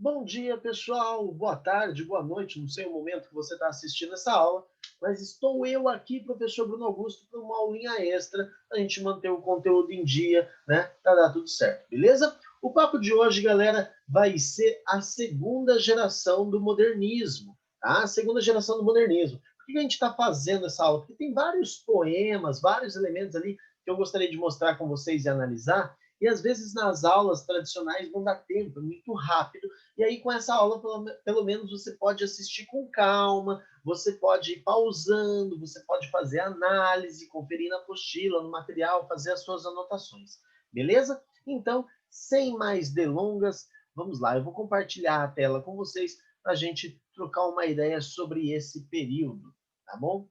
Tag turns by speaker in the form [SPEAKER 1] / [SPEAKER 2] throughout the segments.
[SPEAKER 1] Bom dia, pessoal. Boa tarde, boa noite. Não sei o momento que você está assistindo essa aula, mas estou eu aqui, professor Bruno Augusto, para uma aulinha extra, para a gente manter o conteúdo em dia, né? Para dar tudo certo, beleza? O papo de hoje, galera, vai ser a segunda geração do modernismo, tá? A segunda geração do modernismo. Por que a gente está fazendo essa aula? Porque tem vários poemas, vários elementos ali que eu gostaria de mostrar com vocês e analisar, e às vezes nas aulas tradicionais não dá tempo, é muito rápido. E aí, com essa aula, pelo menos você pode assistir com calma, você pode ir pausando, você pode fazer análise, conferir na apostila, no material, fazer as suas anotações. Beleza? Então, sem mais delongas, vamos lá. Eu vou compartilhar a tela com vocês para a gente trocar uma ideia sobre esse período, tá bom?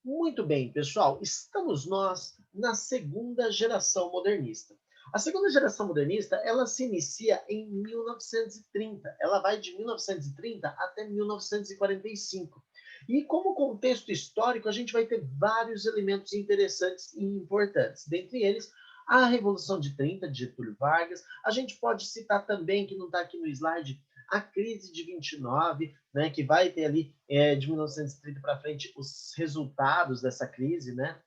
[SPEAKER 1] Muito bem, pessoal, estamos nós na segunda geração modernista. A segunda geração modernista, ela se inicia em 1930. Ela vai de 1930 até 1945. E como contexto histórico, a gente vai ter vários elementos interessantes e importantes. Dentre eles, a Revolução de 30, de Getúlio Vargas. A gente pode citar também, que não está aqui no slide, a crise de 29, né, que vai ter ali de 1930 para frente os resultados dessa crise, né?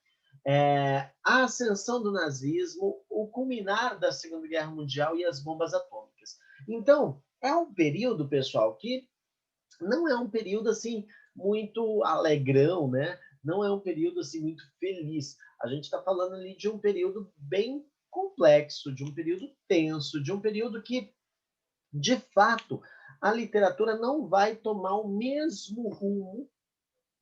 [SPEAKER 1] A ascensão do nazismo, o culminar da Segunda Guerra Mundial e as bombas atômicas. Então, é um período, pessoal, que não é um período assim muito alegrão, né? Não é um período assim muito feliz. A gente está falando ali de um período bem complexo, de um período tenso, de um período que de fato, a literatura não vai tomar o mesmo rumo,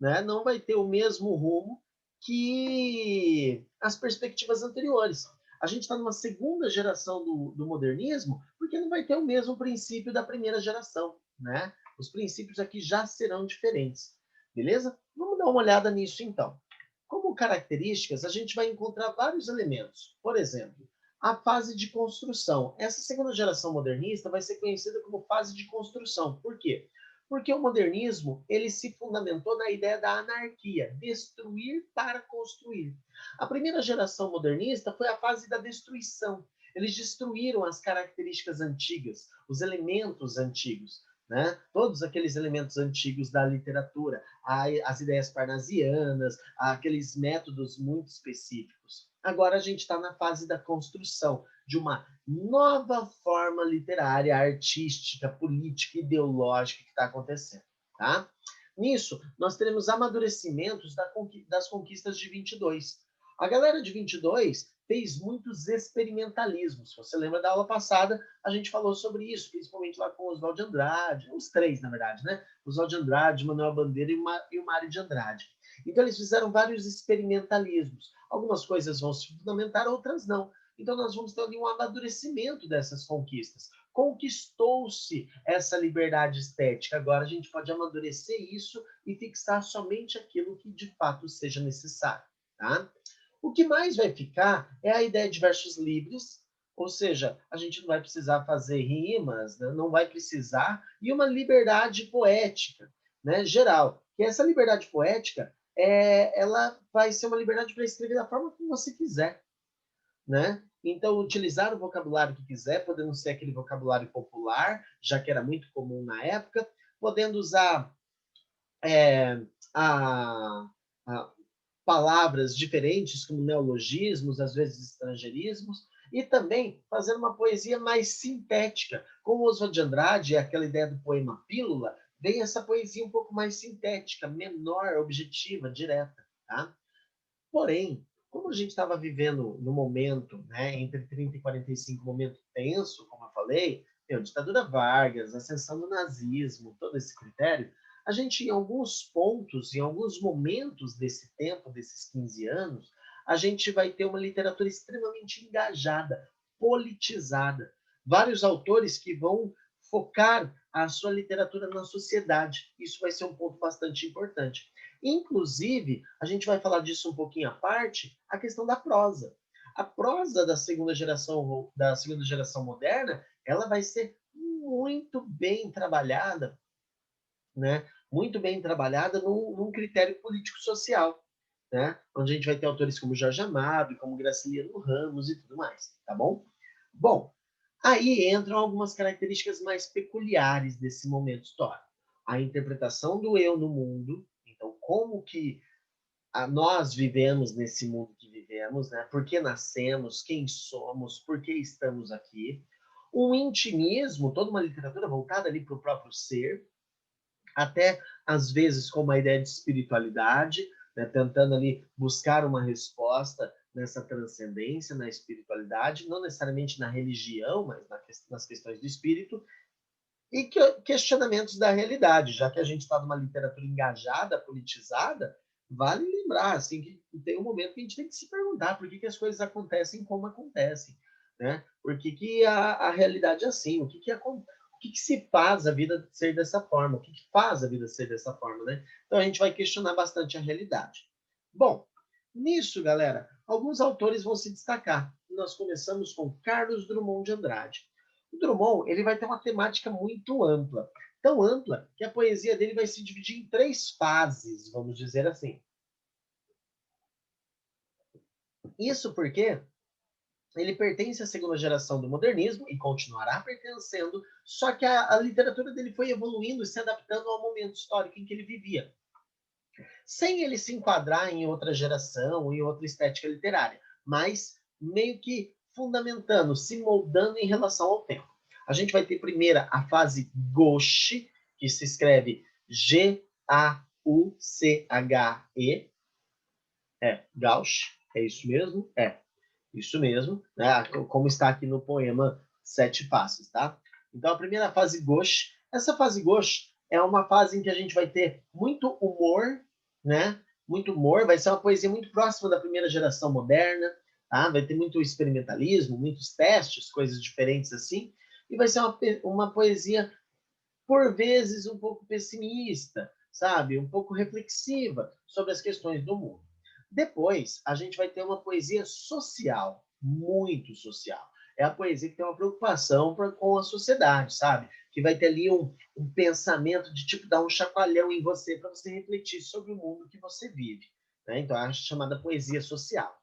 [SPEAKER 1] né? Não vai ter o mesmo rumo que as perspectivas anteriores. A gente está numa segunda geração do modernismo, porque não vai ter o mesmo princípio da primeira geração, né? Os princípios aqui já serão diferentes, beleza? Vamos dar uma olhada nisso então. Como características, a gente vai encontrar vários elementos. Por exemplo, a fase de construção. Essa segunda geração modernista vai ser conhecida como fase de construção. Por quê? Porque o modernismo ele se fundamentou na ideia da anarquia, destruir para construir. A primeira geração modernista foi a fase da destruição. Eles destruíram as características antigas, os elementos antigos, né? Todos aqueles elementos antigos da literatura, as ideias parnasianas, aqueles métodos muito específicos. Agora a gente está na fase da construção de uma nova forma literária, artística, política, ideológica que está acontecendo. Tá? Nisso, nós teremos amadurecimentos das conquistas de 22. A galera de 22 fez muitos experimentalismos. Se você lembra da aula passada, a gente falou sobre isso, principalmente lá com Oswald de Andrade, os três, na verdade, né? Oswald de Andrade, Manuel Bandeira e o Mário de Andrade. Então, eles fizeram vários experimentalismos. Algumas coisas vão se fundamentar, outras não. Então, nós vamos ter ali um amadurecimento dessas conquistas. Conquistou-se essa liberdade estética. Agora, a gente pode amadurecer isso e fixar somente aquilo que de fato seja necessário. Tá? O que mais vai ficar é a ideia de versos livres, ou seja, a gente não vai precisar fazer rimas, né? Não vai precisar, e uma liberdade poética, né, geral. Que essa liberdade poética, ela vai ser uma liberdade para escrever da forma que você quiser, né? Então, utilizar o vocabulário que quiser, podendo ser aquele vocabulário popular, já que era muito comum na época, podendo usar é, a, a palavras diferentes, como neologismos, às vezes estrangeirismos, e também fazer uma poesia mais sintética. Como Oswald de Andrade, aquela ideia do poema Pílula, vem essa poesia um pouco mais sintética, menor, objetiva, direta. Tá? Porém, como a gente estava vivendo no momento, né, entre 30 e 45, um momento tenso, como eu falei, a ditadura Vargas, a ascensão do nazismo, todo esse critério, a gente, em alguns pontos, em alguns momentos desse tempo, desses 15 anos, a gente vai ter uma literatura extremamente engajada, politizada. Vários autores que vão focar a sua literatura na sociedade. Isso vai ser um ponto bastante importante. Inclusive, a gente vai falar disso um pouquinho à parte, a questão da prosa. A prosa da segunda geração moderna, ela vai ser muito bem trabalhada, né? Muito bem trabalhada num critério político-social, né? Onde a gente vai ter autores como Jorge Amado, como Graciliano Ramos e tudo mais, tá bom? Bom, Aí entram algumas características mais peculiares desse momento histórico. A interpretação do eu no mundo, então como que nós vivemos nesse mundo que vivemos, né? Por que nascemos, quem somos, por que estamos aqui. Um intimismo, toda uma literatura voltada ali para o próprio ser, até às vezes com uma ideia de espiritualidade, né? Tentando ali buscar uma resposta nessa transcendência, na espiritualidade, não necessariamente na religião, mas nas questões do espírito, e questionamentos da realidade, já que a gente está numa literatura engajada, politizada, vale lembrar assim, que tem um momento que a gente tem que se perguntar por que as coisas acontecem como acontecem, né? Por que a realidade é assim? O que se faz a vida ser dessa forma? O que faz a vida ser dessa forma, né? Então a gente vai questionar bastante a realidade. Bom, nisso, galera, alguns autores vão se destacar. Nós começamos com Carlos Drummond de Andrade. O Drummond ele vai ter uma temática muito ampla. Tão ampla que a poesia dele vai se dividir em 3 fases, vamos dizer assim. Isso porque ele pertence à segunda geração do modernismo e continuará pertencendo, só que a literatura dele foi evoluindo e se adaptando ao momento histórico em que ele vivia, sem ele se enquadrar em outra geração, em outra estética literária, mas meio que fundamentando, se moldando em relação ao tempo. A gente vai ter primeiro a fase Gauche, que se escreve Gauche, Gauche, é isso mesmo? É, isso mesmo, né? Como está aqui no poema Sete Faces, tá? Então, a primeira fase Gauche, essa fase Gauche é uma fase em que a gente vai ter muito humor, né? Muito humor, vai ser uma poesia muito próxima da primeira geração moderna, tá? Vai ter muito experimentalismo, muitos testes, coisas diferentes assim, e vai ser uma poesia, por vezes, um pouco pessimista, sabe? Um pouco reflexiva sobre as questões do mundo. Depois, a gente vai ter uma poesia social, muito social. É a poesia que tem uma preocupação com a sociedade, sabe? Que vai ter ali um pensamento de tipo dar um chacoalhão em você para você refletir sobre o mundo que você vive. Né? Então, é a chamada poesia social.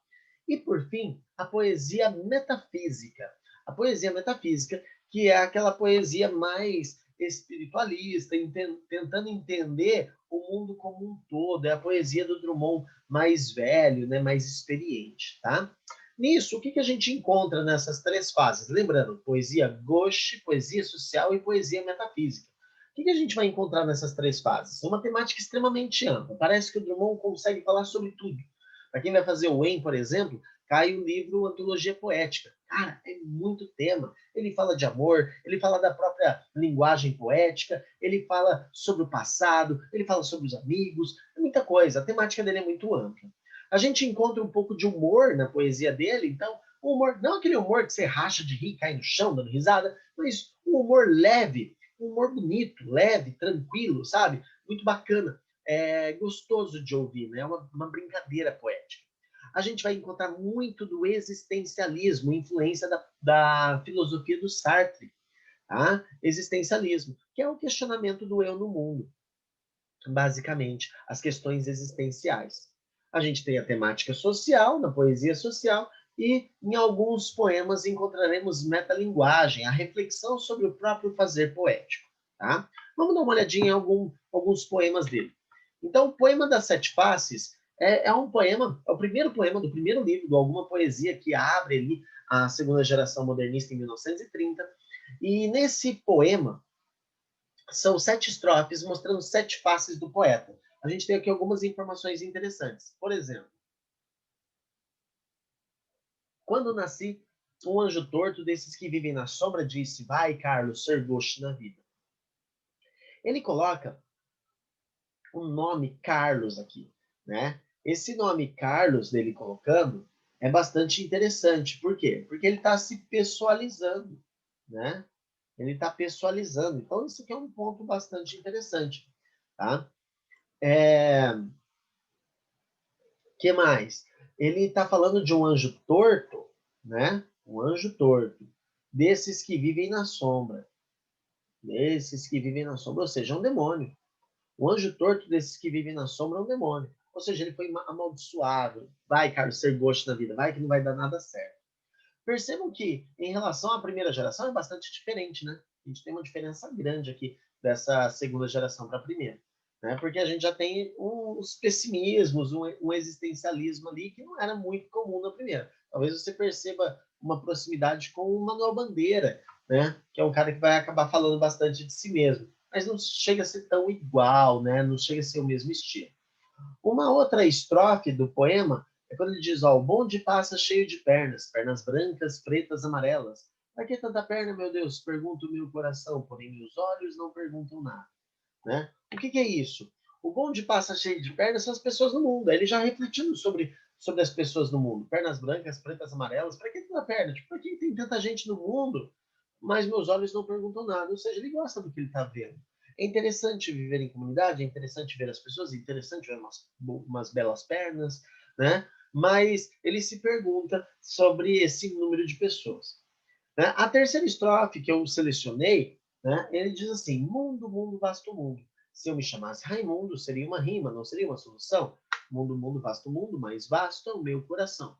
[SPEAKER 1] E, por fim, a poesia metafísica. A poesia metafísica, que é aquela poesia mais espiritualista, tentando entender o mundo como um todo. É a poesia do Drummond mais velho, né, mais experiente, tá? Nisso, o que a gente encontra nessas 3 fases? Lembrando, poesia gauche, poesia social e poesia metafísica. O que a gente vai encontrar nessas 3 fases? Uma temática extremamente ampla. Parece que o Drummond consegue falar sobre tudo. Para quem vai fazer o EM, por exemplo, cai o livro Antologia Poética. Cara, é muito tema. Ele fala de amor, ele fala da própria linguagem poética, ele fala sobre o passado, ele fala sobre os amigos, é muita coisa. A temática dele é muito ampla. A gente encontra um pouco de humor na poesia dele, então, o humor, não aquele humor que você racha de rir, cai no chão dando risada, mas um humor leve, um humor bonito, leve, tranquilo, sabe? Muito bacana. É gostoso de ouvir, né? É uma brincadeira poética. A gente vai encontrar muito do existencialismo, influência da filosofia do Sartre, tá? Existencialismo, que é o questionamento do eu no mundo, basicamente, as questões existenciais. A gente tem a temática social, na poesia social, e em alguns poemas encontraremos metalinguagem, a reflexão sobre o próprio fazer poético, tá? Vamos dar uma olhadinha em alguns poemas dele. Então, o poema das Sete Faces é um poema, é o primeiro poema do primeiro livro de alguma poesia que abre ali a segunda geração modernista em 1930. E nesse poema são 7 estrofes mostrando 7 faces do poeta. A gente tem aqui algumas informações interessantes. Por exemplo, quando nasci, um anjo torto desses que vivem na sombra disse: vai, Carlos, ser gosto na vida. Ele coloca o nome Carlos aqui, né? Esse nome Carlos dele colocando é bastante interessante. Por quê? Porque ele está se pessoalizando, né? Ele está pessoalizando. Então, isso aqui é um ponto bastante interessante, tá? Que mais? Ele está falando de um anjo torto, né? Um anjo torto. Desses que vivem na sombra. Desses que vivem na sombra, ou seja, é um demônio. O anjo torto desses que vivem na sombra é um demônio. Ou seja, ele foi amaldiçoado. Vai, Carlos, ser gosto na vida. Vai que não vai dar nada certo. Percebam que, em relação à primeira geração, é bastante diferente, né? A gente tem uma diferença grande aqui dessa segunda geração para a primeira, né? Porque a gente já tem uns pessimismos, um existencialismo ali que não era muito comum na primeira. Talvez você perceba uma proximidade com o Manuel Bandeira, né? Que é um cara que vai acabar falando bastante de si mesmo, mas não chega a ser tão igual, né? Não chega a ser o mesmo estilo. Uma outra estrofe do poema é quando ele diz, ó, o bonde passa cheio de pernas, pernas brancas, pretas, amarelas. Para que tanta perna, meu Deus? Pergunta o meu coração, porém meus olhos não perguntam nada. Né? O que é isso? O bonde passa cheio de pernas são as pessoas no mundo. Ele já refletindo sobre as pessoas no mundo. Pernas brancas, pretas, amarelas. Para que tanta perna? Tipo, por que tem tanta gente no mundo, mas meus olhos não perguntam nada? Ou seja, ele gosta do que ele está vendo. É interessante viver em comunidade, é interessante ver as pessoas, é interessante ver umas belas pernas, né? Mas ele se pergunta sobre esse número de pessoas. Né? A terceira estrofe que eu selecionei, né, ele diz assim, mundo, mundo, vasto mundo. Se eu me chamasse Raimundo, seria uma rima, não seria uma solução? Mundo, mundo, vasto mundo, mais vasto é o meu coração.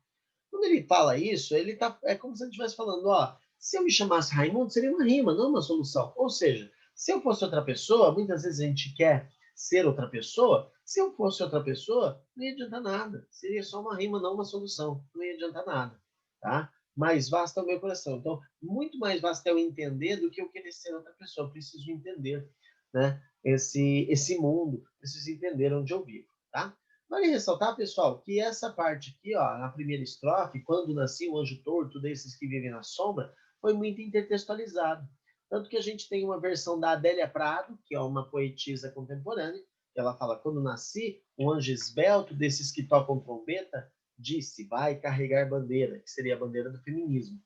[SPEAKER 1] Quando ele fala isso, é como se ele estivesse falando, ó, se eu me chamasse Raimundo, seria uma rima, não uma solução. Ou seja, se eu fosse outra pessoa, muitas vezes a gente quer ser outra pessoa, se eu fosse outra pessoa, não ia adiantar nada. Seria só uma rima, não uma solução. Não ia adiantar nada, tá? Mais vasto é o meu coração. Então, muito mais vasto é eu entender do que eu querer ser outra pessoa. Eu preciso entender, né, esse mundo, preciso entender onde eu vivo, tá? Vale ressaltar, pessoal, que essa parte aqui, ó, na primeira estrofe, quando nasci o anjo torto desses que vivem na sombra, foi muito intertextualizado. Tanto que a gente tem uma versão da Adélia Prado, que é uma poetisa contemporânea, que ela fala, quando nasci, um anjo esbelto desses que tocam trombeta, disse, vai carregar bandeira, que seria a bandeira do feminismo.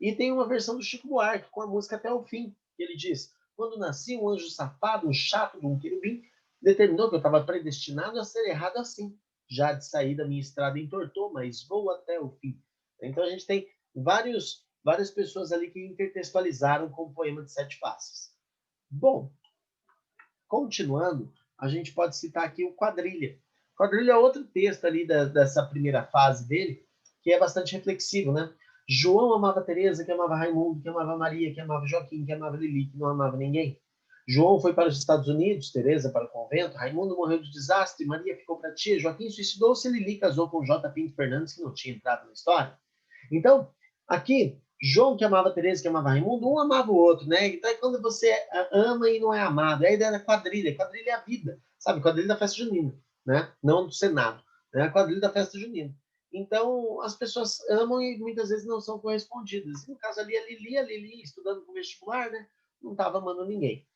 [SPEAKER 1] E tem uma versão do Chico Buarque, com a música Até o Fim, que ele diz, quando nasci, um anjo safado, um chato de um querubim, determinou que eu estava predestinado a ser errado assim. Já de saída, minha estrada entortou, mas vou até o fim. Então a gente tem várias pessoas ali que intertextualizaram com o poema de Sete Faces. Bom, continuando, a gente pode citar aqui o Quadrilha. Quadrilha é outro texto ali dessa primeira fase dele, que é bastante reflexivo, né? João amava Teresa, que amava Raimundo, que amava Maria, que amava Joaquim, que amava Lili, que não amava ninguém. João foi para os Estados Unidos, Teresa para o convento, Raimundo morreu de desastre, Maria ficou para tia, Joaquim suicidou-se e Lili casou com J. Pinto Fernandes, que não tinha entrado na história. Então, aqui, João que amava Teresa, que amava Raimundo, um amava o outro, né? Então é quando você ama e não é amado. É a ideia da quadrilha. Quadrilha é a vida, sabe? Quadrilha da festa junina, né? Não do Senado. Né? A quadrilha da festa junina. Então, as pessoas amam e muitas vezes não são correspondidas. No caso ali, a Lili estudando com vestibular, né? Não estava amando ninguém.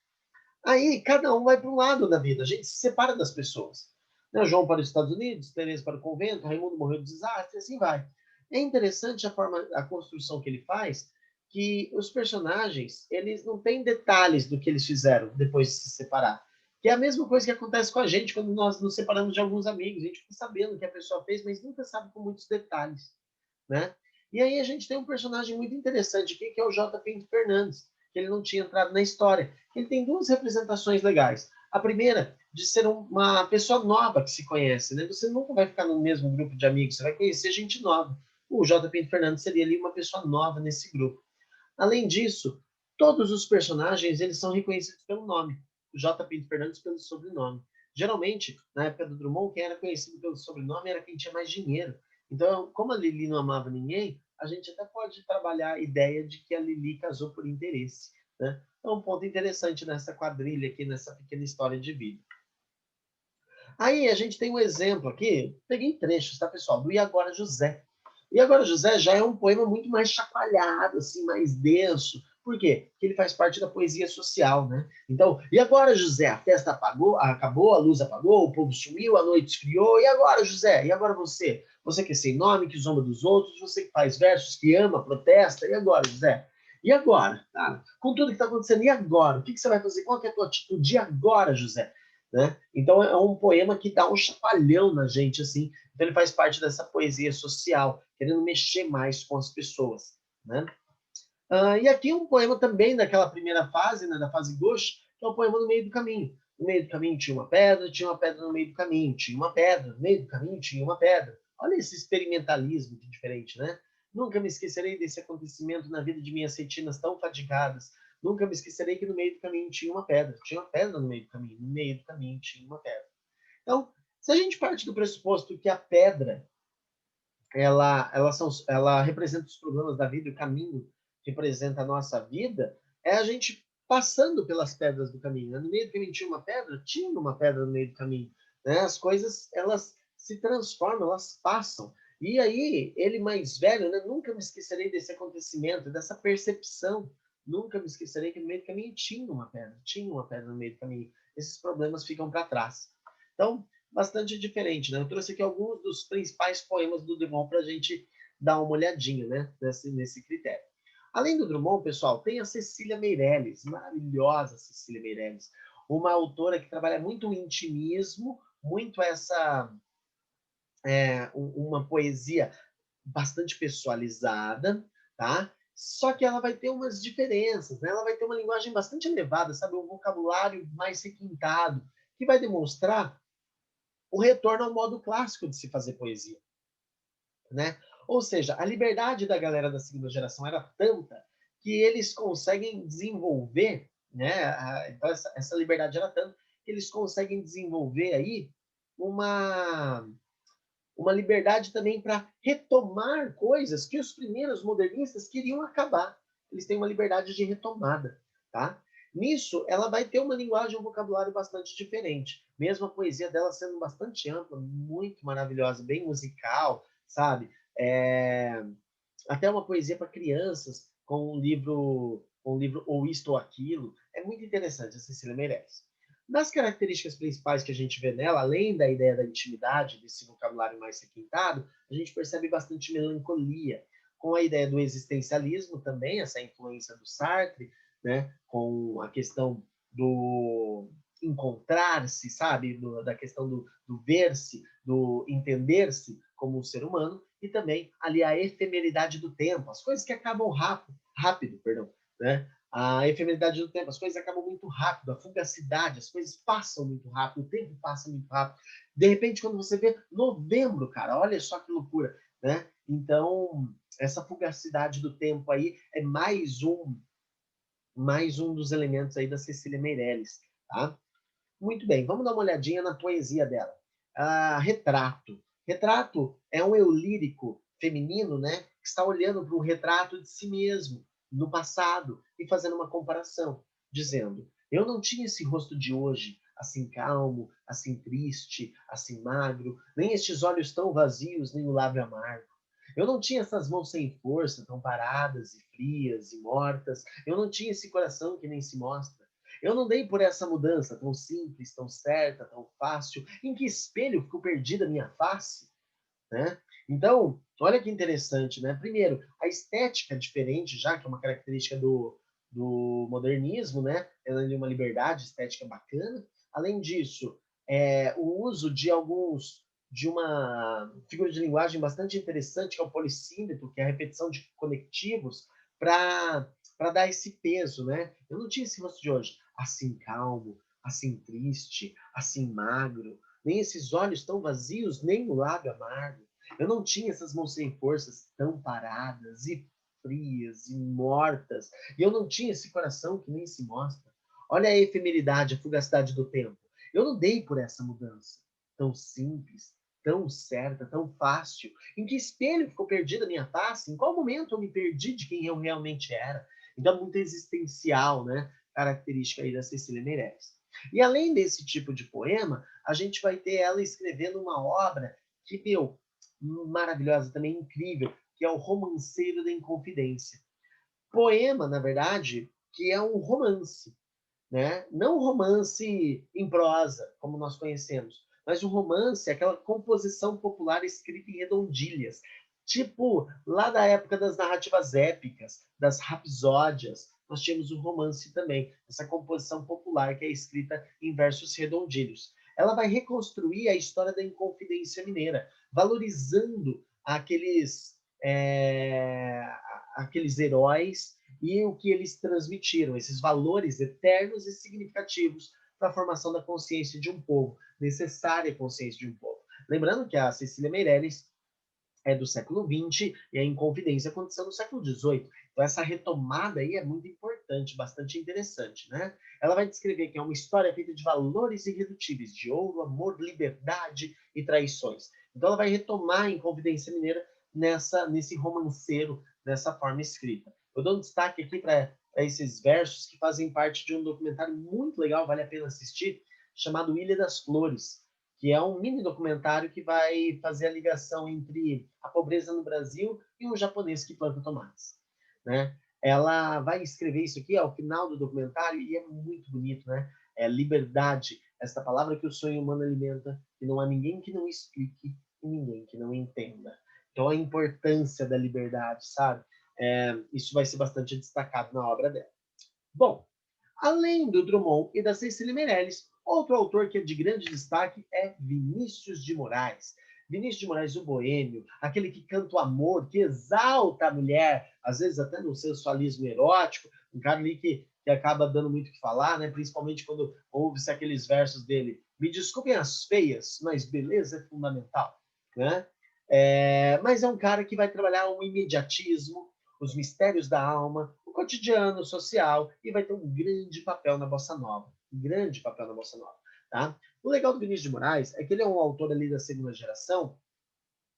[SPEAKER 1] Aí, cada um vai para um lado da vida. A gente se separa das pessoas. Né? João para os Estados Unidos, Teresa para o convento, Raimundo morreu de desastre, assim vai. É interessante a construção que ele faz, que os personagens, eles não têm detalhes do que eles fizeram depois de se separar. Que é a mesma coisa que acontece com a gente quando nós nos separamos de alguns amigos. A gente fica sabendo o que a pessoa fez, mas nunca sabe com muitos detalhes, né? E aí a gente tem um personagem muito interessante aqui, que é o J. Pinto Fernandes, que ele não tinha entrado na história. Ele tem duas representações legais. A primeira, de ser uma pessoa nova que se conhece, né? Você nunca vai ficar no mesmo grupo de amigos, você vai conhecer gente nova. O J. Pinto Fernandes seria ali uma pessoa nova nesse grupo. Além disso, todos os personagens eles são reconhecidos pelo nome. O J. Pinto Fernandes pelo sobrenome. Geralmente, na época do Drummond, quem era conhecido pelo sobrenome era quem tinha mais dinheiro. Então, como a Lili não amava ninguém, a gente até pode trabalhar a ideia de que a Lili casou por interesse. Né? É um ponto interessante nessa quadrilha aqui, nessa pequena história de vida. Aí a gente tem um exemplo aqui, peguei trechos, tá, pessoal? Do E Agora José. E Agora José já é um poema muito mais chacoalhado, assim, mais denso. Por quê? Porque ele faz parte da poesia social, né? Então, e agora, José? A festa apagou, acabou, a luz apagou, o povo sumiu, a noite esfriou. E agora, José? E agora você? Você que é sem nome, que zomba dos outros, você que faz versos, que ama, protesta. E agora, José? E agora? Tá? Com tudo que está acontecendo, e agora? O que você vai fazer? Qual que é a tua atitude? E agora, José? Né? Então é um poema que dá um chacoalhão na gente, assim. Então ele faz parte dessa poesia social, querendo mexer mais com as pessoas, né? E aqui um poema também daquela primeira fase, né, da fase gauche, que é o poema No Meio do Caminho. No meio do caminho tinha uma pedra no meio do caminho, tinha uma pedra, no meio do caminho tinha uma pedra. Olha esse experimentalismo que diferente, né? Nunca me esquecerei desse acontecimento na vida de minhas retinas tão fadigadas. Nunca me esquecerei que no meio do caminho tinha uma pedra. Tinha uma pedra no meio do caminho. No meio do caminho tinha uma pedra. Então, se a gente parte do pressuposto que a pedra ela representa os problemas da vida, o caminho representa a nossa vida, é a gente passando pelas pedras do caminho. Né? No meio do caminho tinha uma pedra? Tinha uma pedra no meio do caminho. Né? As coisas, elas se transformam, elas passam. E aí, ele mais velho, né? Nunca me esquecerei desse acontecimento, dessa percepção. Nunca me esquecerei que no meio do caminho tinha uma pedra no meio do caminho. Esses problemas ficam para trás. Então, bastante diferente, né? Eu trouxe aqui alguns dos principais poemas do Drummond para a gente dar uma olhadinha, né? Nesse critério. Além do Drummond, pessoal, tem a Cecília Meirelles, maravilhosa Cecília Meirelles, uma autora que trabalha muito o intimismo, muito uma poesia bastante pessoalizada, tá? Só que ela vai ter umas diferenças, né? Ela vai ter uma linguagem bastante elevada, sabe? Um vocabulário mais requintado, que vai demonstrar o retorno ao modo clássico de se fazer poesia, né? Ou seja, a liberdade da galera da segunda geração era tanta que eles conseguem desenvolver, né? Então essa liberdade era tanta que eles conseguem desenvolver aí uma uma liberdade também para retomar coisas que os primeiros modernistas queriam acabar. Eles têm uma liberdade de retomada, tá? Nisso, ela vai ter uma linguagem, um vocabulário bastante diferente. Mesmo a poesia dela sendo bastante ampla, muito maravilhosa, bem musical, sabe? Até uma poesia para crianças, com um livro Ou Isto ou Aquilo. É muito interessante a Cecília Meirelles. Das características principais que a gente vê nela, além da ideia da intimidade, desse vocabulário mais requintado, a gente percebe bastante melancolia, com a ideia do existencialismo também, essa influência do Sartre, né, com a questão do encontrar-se, sabe, da questão do ver-se, do entender-se como um ser humano, e também ali a efemeridade do tempo, as coisas que acabam rápido, perdão, né? A efemeridade do tempo, as coisas acabam muito rápido, a fugacidade, as coisas passam muito rápido, o tempo passa muito rápido. De repente, quando você vê novembro, cara, olha só que loucura, né? Então, essa fugacidade do tempo aí é mais um dos elementos aí da Cecília Meirelles, tá? Muito bem, vamos dar uma olhadinha na poesia dela. Retrato. Retrato é um eu lírico feminino, né, que está olhando para um retrato de si mesmo no passado e fazendo uma comparação, dizendo: eu não tinha esse rosto de hoje, assim calmo, assim triste, assim magro, nem estes olhos tão vazios, nem o lábio amargo. Eu não tinha essas mãos sem força, tão paradas e frias e mortas. Eu não tinha esse coração que nem se mostra. Eu não dei por essa mudança tão simples, tão certa, tão fácil. Em que espelho ficou perdida a minha face? Né? Então, olha que interessante, né? Primeiro, a estética é diferente, já que é uma característica do modernismo, né? Ela tem uma liberdade estética bacana. Além disso, o uso de uma figura de linguagem bastante interessante, que é o polissímetro, que é a repetição de conectivos, para dar esse peso, né? Eu não tinha esse rosto de hoje, assim calmo, assim triste, assim magro, nem esses olhos tão vazios, nem o lábio amargo. Eu não tinha essas mãos sem forças tão paradas e frias e mortas. E eu não tinha esse coração que nem se mostra. Olha a efemeridade, a fugacidade do tempo. Eu não dei por essa mudança tão simples, tão certa, tão fácil. Em que espelho ficou perdida a minha face? Em qual momento eu me perdi de quem eu realmente era? Então, é muito existencial, né? Característica aí da Cecília Meirelles. E além desse tipo de poema, a gente vai ter ela escrevendo uma obra que, meu, maravilhosa, também incrível, que é o Romanceiro da Inconfidência. Poema, na verdade, que é um romance, né? Não um romance em prosa, como nós conhecemos, mas um romance, aquela composição popular escrita em redondilhas, tipo lá da época das narrativas épicas, das rapsódias, nós tínhamos o romance também, essa composição popular que é escrita em versos redondilhos. Ela vai reconstruir a história da Inconfidência Mineira, valorizando aqueles heróis e o que eles transmitiram, esses valores eternos e significativos para a formação da consciência de um povo, necessária consciência de um povo. Lembrando que a Cecília Meirelles é do século XX e a Inconfidência aconteceu no século XVIII. Então, essa retomada aí é muito importante, bastante interessante, né? Ela vai descrever que é uma história feita de valores irredutíveis, de ouro, amor, liberdade e traições. Então, ela vai retomar a Inconfidência Mineira nesse romanceiro, dessa forma escrita. Eu dou um destaque aqui para esses versos que fazem parte de um documentário muito legal, vale a pena assistir, chamado Ilha das Flores, que é um mini documentário que vai fazer a ligação entre a pobreza no Brasil e um japonês que planta tomates, né? Ela vai escrever isso aqui ao final do documentário e é muito bonito, né? É liberdade, esta palavra que o sonho humano alimenta, e não há ninguém que não explique e ninguém que não entenda. Então, a importância da liberdade, sabe? Isso vai ser bastante destacado na obra dela. Bom, além do Drummond e da Cecília Meirelles, outro autor que é de grande destaque é Vinícius de Moraes. Vinícius de Moraes, o boêmio, aquele que canta o amor, que exalta a mulher, às vezes até no sensualismo erótico, um cara ali que acaba dando muito o que falar, né? Principalmente quando ouve-se aqueles versos dele. Me desculpem as feias, mas beleza é fundamental, né? Mas é um cara que vai trabalhar o imediatismo, os mistérios da alma, o cotidiano social, e vai ter um grande papel na Bossa Nova. Um grande papel na Bossa Nova. Tá? O legal do Vinícius de Moraes é que ele é um autor ali da segunda geração,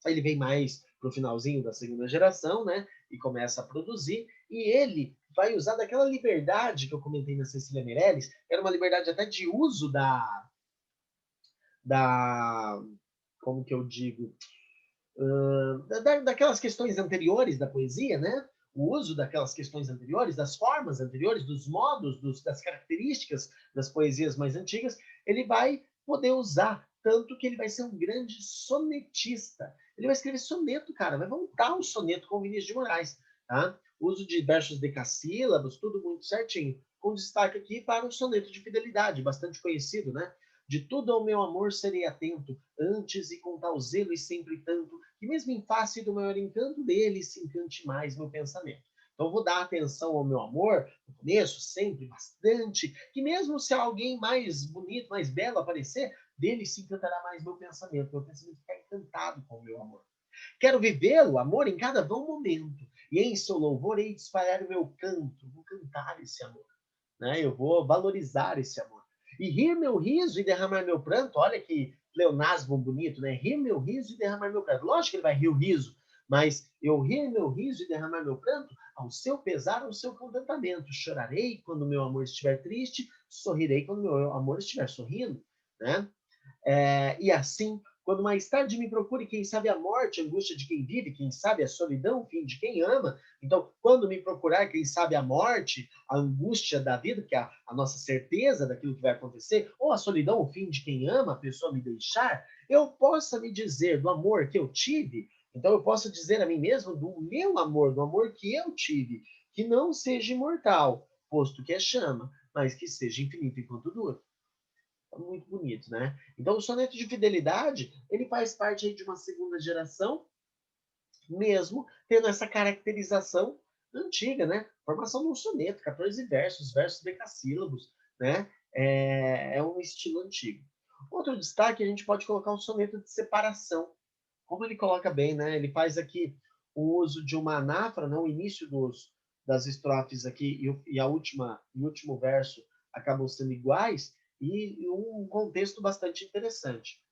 [SPEAKER 1] ele vem mais para o finalzinho da segunda geração, né? E começa a produzir, e ele vai usar daquela liberdade que eu comentei na Cecília Meirelles, era uma liberdade até de uso da como que eu digo, daquelas questões anteriores da poesia, né? O uso daquelas questões anteriores, das formas anteriores, dos modos, das características das poesias mais antigas, ele vai poder usar, tanto que ele vai ser um grande sonetista. Ele vai escrever soneto, cara, vai voltar o soneto com o Vinícius de Moraes, tá? Uso de versos decassílabos, tudo muito certinho, com destaque aqui para o soneto de fidelidade, bastante conhecido, né? De tudo ao meu amor serei atento, antes e com tal zelo e sempre tanto, que mesmo em face do maior encanto dele se encante mais meu pensamento. Então eu vou dar atenção ao meu amor, no começo, sempre, bastante, que mesmo se alguém mais bonito, mais belo aparecer, dele se encantará mais meu pensamento ficar encantado com o meu amor. Quero vivê-lo, amor, em cada vão momento, e em seu louvor hei de espalhar o meu canto, vou cantar esse amor, né? Eu vou valorizar esse amor. E rir meu riso e derramar meu pranto, olha que pleonasmo bonito, né? Rir meu riso e derramar meu pranto. Lógico que ele vai rir o riso, mas eu rir meu riso e derramar meu pranto, ao seu pesar, ao seu contentamento. Chorarei quando meu amor estiver triste, sorrirei quando meu amor estiver sorrindo, né? E assim, quando mais tarde me procure, quem sabe a morte, a angústia de quem vive, quem sabe a solidão, o fim de quem ama. Então, quando me procurar, quem sabe a morte, a angústia da vida, que é a nossa certeza daquilo que vai acontecer, ou a solidão, o fim de quem ama, a pessoa me deixar, eu possa me dizer do amor que eu tive. Então, eu posso dizer a mim mesmo do meu amor, do amor que eu tive, que não seja imortal, posto que é chama, mas que seja infinito enquanto dura. Muito bonito, né? Então, o soneto de fidelidade, ele faz parte aí de uma segunda geração, mesmo tendo essa caracterização antiga, né? Formação de um soneto, 14 versos, versos decassílabos, né? É um estilo antigo. Outro destaque, a gente pode colocar um soneto de separação. Como ele coloca bem, né? Ele faz aqui o uso de uma anáfora, né? O início das estrofes aqui e o último verso acabam sendo iguais, e um contexto bastante interessante.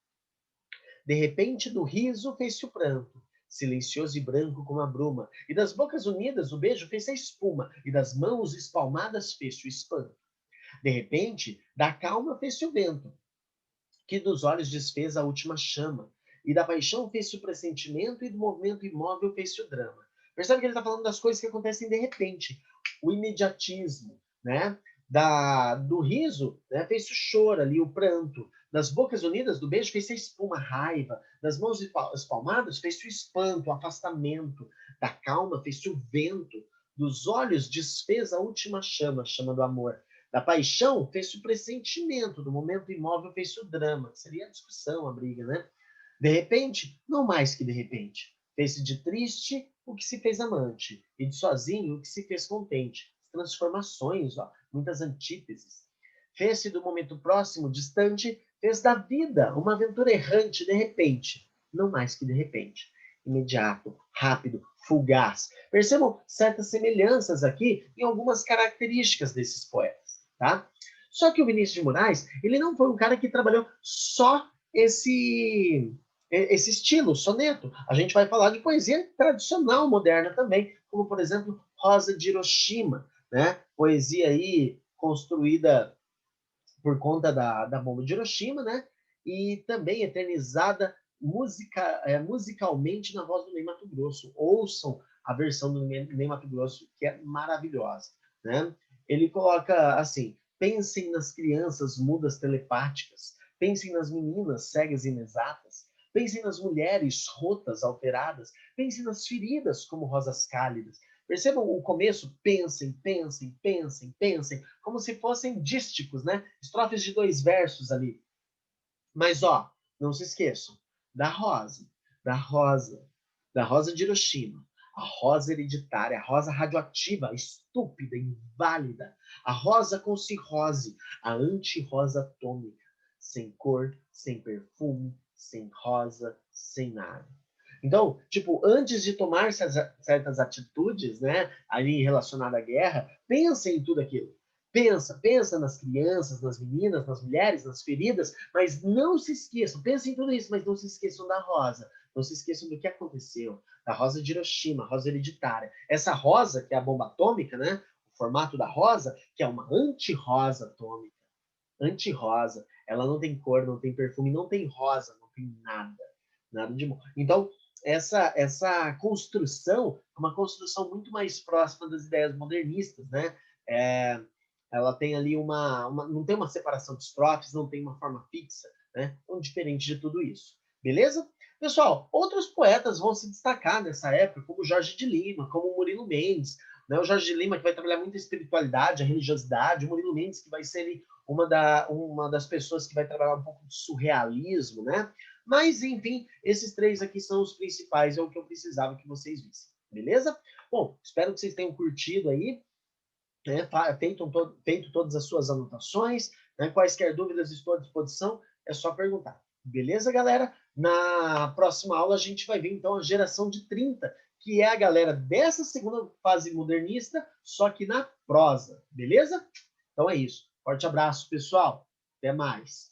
[SPEAKER 1] De repente, do riso fez-se o pranto, silencioso e branco como a bruma, e das bocas unidas o beijo fez-se a espuma, e das mãos espalmadas fez-se o espanto. De repente, da calma fez-se o vento, que dos olhos desfez a última chama, e da paixão fez-se o pressentimento, e do movimento imóvel fez-se o drama. Percebe que ele está falando das coisas que acontecem de repente, o imediatismo, né? Do riso, né, fez-se o choro ali, o pranto. Das bocas unidas do beijo fez-se a espuma, a raiva. Das mãos espalmadas fez-se o espanto, o afastamento. Da calma fez-se o vento. Dos olhos desfez a última chama, a chama do amor. Da paixão fez-se o pressentimento, do momento imóvel fez-se o drama, que seria a discussão, a briga, né? De repente, não mais que de repente, fez-se de triste o que se fez amante, e de sozinho o que se fez contente. Transformações, ó, muitas antíteses. Fez-se do momento próximo, distante, fez da vida uma aventura errante de repente, não mais que de repente. imediato, rápido, fugaz. Percebam certas semelhanças aqui em algumas características desses poetas, tá? Só que o Vinícius de Moraes, ele não foi um cara que trabalhou só esse estilo, soneto. A gente vai falar de poesia tradicional moderna também, como, por exemplo, Rosa de Hiroshima, né? Poesia aí construída por conta da bomba de Hiroshima, né? E também eternizada musicalmente na voz do Ney Matogrosso. Ouçam a versão do Ney Matogrosso, que é maravilhosa, né? Ele coloca assim: pensem nas crianças mudas telepáticas, pensem nas meninas cegas e inexatas, pensem nas mulheres rotas, alteradas, pensem nas feridas como rosas cálidas. Percebam o começo? Pensem, pensem, pensem, pensem, como se fossem dísticos, né? Estrofes de 2 versos ali. Mas, ó, não se esqueçam da rosa, da rosa, da rosa de Hiroshima, a rosa hereditária, a rosa radioativa, estúpida, inválida, a rosa com cirrose, a anti-rosa atômica, sem cor, sem perfume, sem rosa, sem nada. Então, tipo, antes de tomar certas atitudes, né, ali relacionada à guerra, pensa em tudo aquilo. Pensa nas crianças, nas meninas, nas mulheres, nas feridas, mas não se esqueçam, pensem em tudo isso, mas não se esqueçam da rosa. Não se esqueçam do que aconteceu, da rosa de Hiroshima, a rosa hereditária. Essa rosa, que é a bomba atômica, né? O formato da rosa, que é uma anti-rosa atômica. Anti-rosa. Ela não tem cor, não tem perfume, não tem rosa, não tem nada. Nada de bom. Então, essa construção é uma construção muito mais próxima das ideias modernistas, né? Ela tem ali não tem uma separação de estrofes, não tem uma forma fixa, né? Então, diferente de tudo isso. Beleza? Pessoal, outros poetas vão se destacar nessa época, como Jorge de Lima, como Murilo Mendes, né? O Jorge de Lima, que vai trabalhar muito a espiritualidade, a religiosidade, o Murilo Mendes, que vai ser uma das pessoas que vai trabalhar um pouco de surrealismo, né? Mas, enfim, esses 3 aqui são os principais, é o que eu precisava que vocês vissem. Beleza? Bom, espero que vocês tenham curtido aí, né? Feito todas as suas anotações, né? Quaisquer dúvidas, estou à disposição, é só perguntar. Beleza, galera? Na próxima aula a gente vai ver, então, a geração de 30, que é a galera dessa segunda fase modernista, só que na prosa. Beleza? Então é isso. Forte abraço, pessoal. Até mais.